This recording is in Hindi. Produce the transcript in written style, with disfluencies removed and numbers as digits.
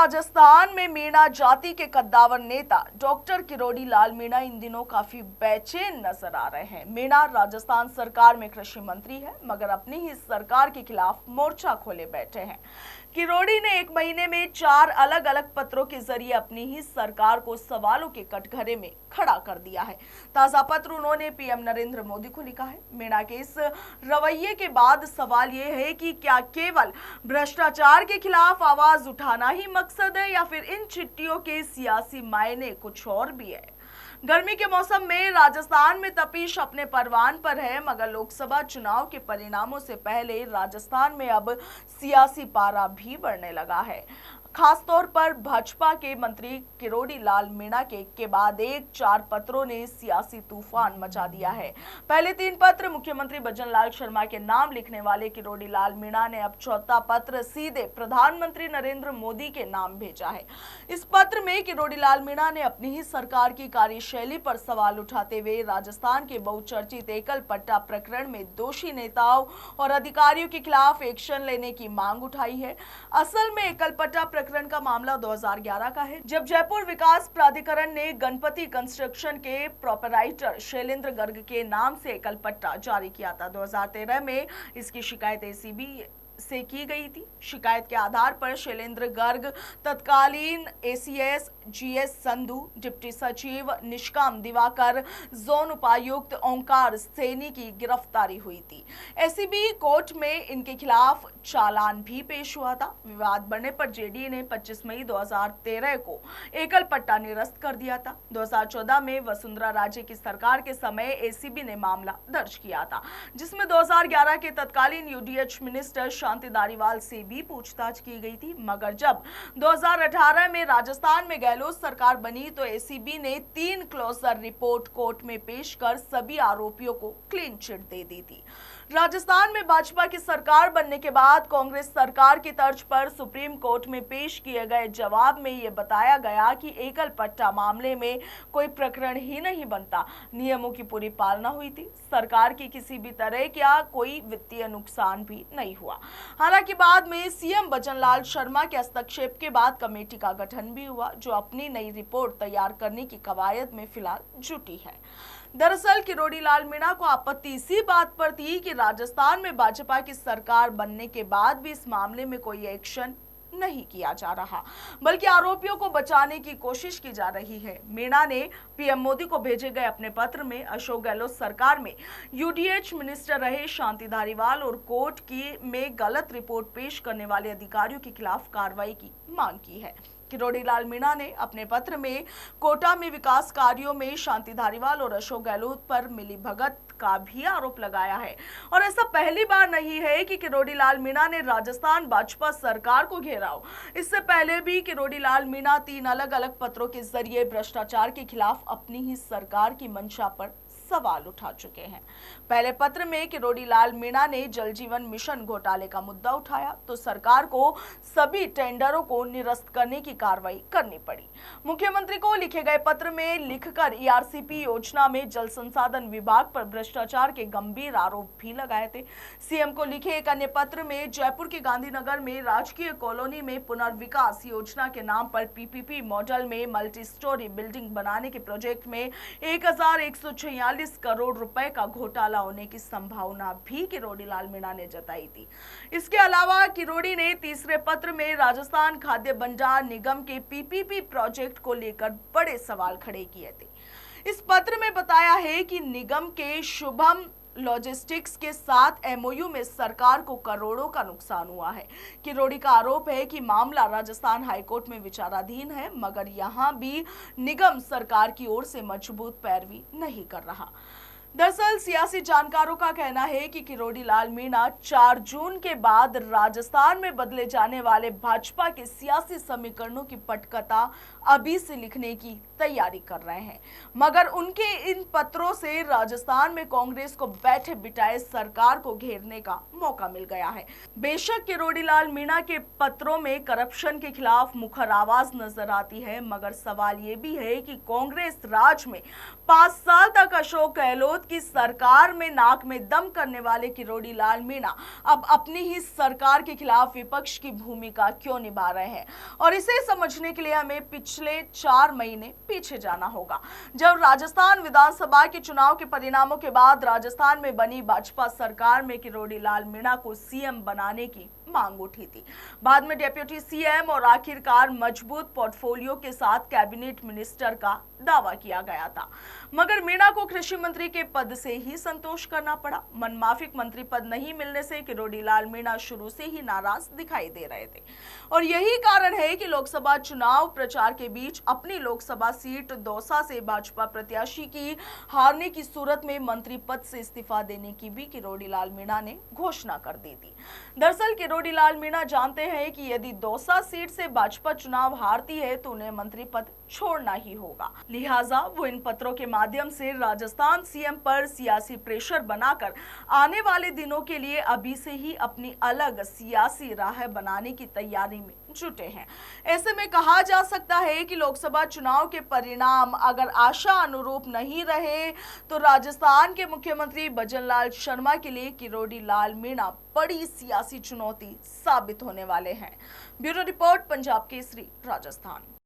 राजस्थान में मीणा जाति के कद्दावर नेता डॉक्टर किरोड़ी लाल मीणा इन दिनों काफी बेचैन नजर आ रहे हैं। मीणा राजस्थान सरकार में कृषि मंत्री है, मगर अपनी ही सरकार के खिलाफ मोर्चा खोले बैठे हैं। किरोड़ी ने एक महीने में 4 अलग अलग पत्रों के जरिए अपनी ही सरकार को सवालों के कटघरे में खड़ा कर दिया है। ताजा पत्र उन्होंने पीएम नरेंद्र मोदी को लिखा है। मीणा के इस रवैये के बाद सवाल ये है कि क्या केवल भ्रष्टाचार के खिलाफ आवाज उठाना ही मकसद है या फिर इन चिट्ठियों के सियासी मायने कुछ और भी है। गर्मी के मौसम में राजस्थान में तपिश अपने परवान पर है, मगर लोकसभा चुनाव के परिणामों से पहले राजस्थान में अब सियासी पारा भी बढ़ने लगा है। खासतौर पर भाजपा के मंत्री किरोड़ी लाल मीणा के बाद एक 4 पत्रों ने सियासी तूफान मचा दिया है। पहले 3 पत्र मुख्यमंत्री भजनलाल शर्मा के नाम लिखने वाले किरोड़ी लाल मीणा ने अब चौथा पत्र सीधे प्रधानमंत्री नरेंद्र मोदी के नाम भेजा है। इस पत्र में किरोड़ी लाल मीणा ने अपनी ही सरकार की कार्यशैली पर सवाल उठाते हुए राजस्थान के बहुचर्चित एकल पट्टा प्रकरण में दोषी नेताओं और अधिकारियों के खिलाफ एक्शन लेने की मांग उठाई है। असल में एकल पट्टा प्रकरण का मामला 2011 का है, जब जयपुर विकास प्राधिकरण ने गणपति कंस्ट्रक्शन के प्रोपराइटर शैलेंद्र गर्ग के नाम से एकल पट्टा जारी किया था। 2013 में इसकी शिकायत एसीबी से की गई थी। शिकायत के आधार पर शैलेंद्र गर्ग, तत्कालीन एसीएस जीएस संधू, डिप्टी सचिव निष्काम दिवाकर, जोन उपायुक्त ओंकार सैनी की गिरफ्तारी हुई थी। एसीबी कोर्ट में इनके खिलाफ चालान भी पेश हुआ था। विवाद बढ़ने पर जेडीए ने 25 मई 2013 को एकल पट्टा निरस्त कर दिया था। 2014 में वसुंधरा राजे की सरकार के समय एसीबी ने मामला दर्ज किया था, जिसमें 2011 के तत्कालीन यूडीएच मिनिस्टर शांति धारीवाल से भी पूछताछ की गई थी। मगर जब 2018 में राजस्थान में गहलोत सरकार बनी तो एसीबी ने 3 क्लोजर रिपोर्ट कोर्ट में पेश कर सभी आरोपियों को क्लीन चिट दे दी थी। राजस्थान में भाजपा की सरकार बनने के बाद कांग्रेस सरकार की तर्ज पर सुप्रीम कोर्ट में पेश किए गए जवाब में यह बताया गया कि एकल पट्टा मामले में कोई प्रकरण ही नहीं बनता, नियमों की पूरी पालना हुई थी, सरकार की किसी भी तरह का कोई वित्तीय नुकसान भी नहीं हुआ। हालांकि बाद में सीएम भजनलाल शर्मा के हस्तक्षेप के बाद कमेटी का गठन भी हुआ, जो अपनी नई रिपोर्ट तैयार करने की कवायद में फिलहाल जुटी है। दरअसल किरोड़ी लाल मीणा को आपत्ति इसी बात पर थी कि राजस्थान में भाजपा की सरकार बनने के बाद भी इस मामले में कोई एक्शन नहीं किया जा रहा, बल्कि आरोपियों को बचाने की कोशिश की जा रही है। मीणा ने पीएम मोदी को भेजे गए अपने पत्र में अशोक गहलोत सरकार में यूडीएच मिनिस्टर रहे शांति धारीवाल और कोर्ट की में गलत रिपोर्ट पेश करने वाले अधिकारियों के खिलाफ कार्रवाई की मांग की है। किरोड़ी लाल मीणा ने अपने पत्र में कोटा में विकास कार्यों में शांति धारीवाल और अशोक गहलोत पर मिलीभगत का भी आरोप लगाया है। और ऐसा पहली बार नहीं है कि किरोड़ी लाल मीणा ने राजस्थान भाजपा सरकार को घेरा हो। इससे पहले भी किरोड़ी लाल मीणा 3 अलग अलग पत्रों के जरिए भ्रष्टाचार के खिलाफ अपनी ही सरकार की मंशा पर सवाल उठा चुके हैं। पहले पत्र में किरोड़ी लाल मीणा ने जल जीवन मिशन घोटाले का मुद्दा उठाया तो सरकार को सभी टेंडरों को निरस्त करने की कार्रवाई करनी पड़ी। मुख्यमंत्री को लिखे गए पत्र में लिखकर ईआरसीपी योजना में जल संसाधन विभाग पर भ्रष्टाचार के गंभीर आरोप भी लगाए थे। सीएम को लिखे एक अन्य पत्र में जयपुर के गांधीनगर में राजकीय कॉलोनी में पुनर्विकास योजना के नाम पर पीपीपी मॉडल में मल्टी स्टोरी बिल्डिंग बनाने के प्रोजेक्ट में 1146 करोड़ रुपए का घोटाला होने की संभावना भी किरोड़ी लाल मीणा ने जताई थी। इसके अलावा किरोड़ी ने तीसरे पत्र में राजस्थान खाद्य भंडार निगम के पीपीपी प्रोजेक्ट को लेकर बड़े सवाल खड़े किए थे। इस पत्र में बताया है कि निगम के शुभम लॉजिस्टिक्स के साथ एमओयू में सरकार को करोड़ों का नुकसान हुआ है। किरोड़ी का आरोप है कि मामला राजस्थान हाईकोर्ट में विचाराधीन है, मगर यहां भी निगम सरकार की ओर से मजबूत पैरवी नहीं कर रहा। दरअसल सियासी जानकारों का कहना है कि किरोड़ी लाल मीणा 4 जून के बाद राजस्थान में बदले जाने वाले भाजपा के सियासी समीकरणों की पटकथा अभी से लिखने की तैयारी कर रहे हैं, मगर उनके इन पत्रों से राजस्थान में कांग्रेस को बैठे बिठाए सरकार को घेरने का मौका मिल गया है। बेशक किरोड़ी लाल मीणा के पत्रों में करप्शन के खिलाफ मुखर आवाज नजर आती है, मगर सवाल ये भी है कि कांग्रेस राज में 5 साल तक अशोक गहलोत गहलोत की सरकार में नाक में दम करने वाले किरोड़ी लाल मीणा अब अपनी ही सरकार के खिलाफ विपक्ष की भूमिका क्यों निभा रहे हैं, और इसे समझने के लिए हमें पिछले 4 महीने पीछे जाना होगा, जब राजस्थान विधानसभा के चुनाव के परिणामों के बाद राजस्थान में बनी भाजपा सरकार में किरोड़ी लाल मीणा को सीएम बनाने की मांग उठी थी। बाद में डिप्टी सीएम और आखिरकार मजबूत पोर्टफोलियो के साथ कैबिनेट मिनिस्टर का दावा किया गया था, मगर मीणा को कृषि मंत्री के पद से ही संतोष करना पड़ा। मनमाफिक मंत्री पद नहीं मिलने से किरोड़ी लाल मीणा शुरू से ही नाराज दिखाई दे रहे थे, और यही कारण है कि लोकसभा चुनाव प्रचार के बीच अपनी लोकसभा सीट दौसा से भाजपा प्रत्याशी की हारने की सूरत में मंत्री पद से इस्तीफा देने की भी किरोड़ी लाल मीणा ने घोषणा कर दी थी। दरअसल किरोड़ी लाल मीणा जानते हैं कि यदि दौसा सीट से भाजपा चुनाव हारती है तो उन्हें मंत्री पद छोड़ना ही होगा, लिहाजा वो इन पत्रों के माध्यम से राजस्थान सीएम पर सियासी प्रेशर बनाकर आने वाले दिनों के लिए अभी से ही अपनी अलग सियासी राह बनाने की तैयारी में जुटे हैं। ऐसे में कहा जा सकता है कि लोकसभा चुनाव के परिणाम अगर आशा अनुरूप नहीं रहे तो राजस्थान के मुख्यमंत्री भजनलाल शर्मा के लिए किरोड़ी लाल मीणा बड़ी सियासी चुनौती साबित होने वाले हैं। Bureau report, Punjab Kesari, Rajasthan.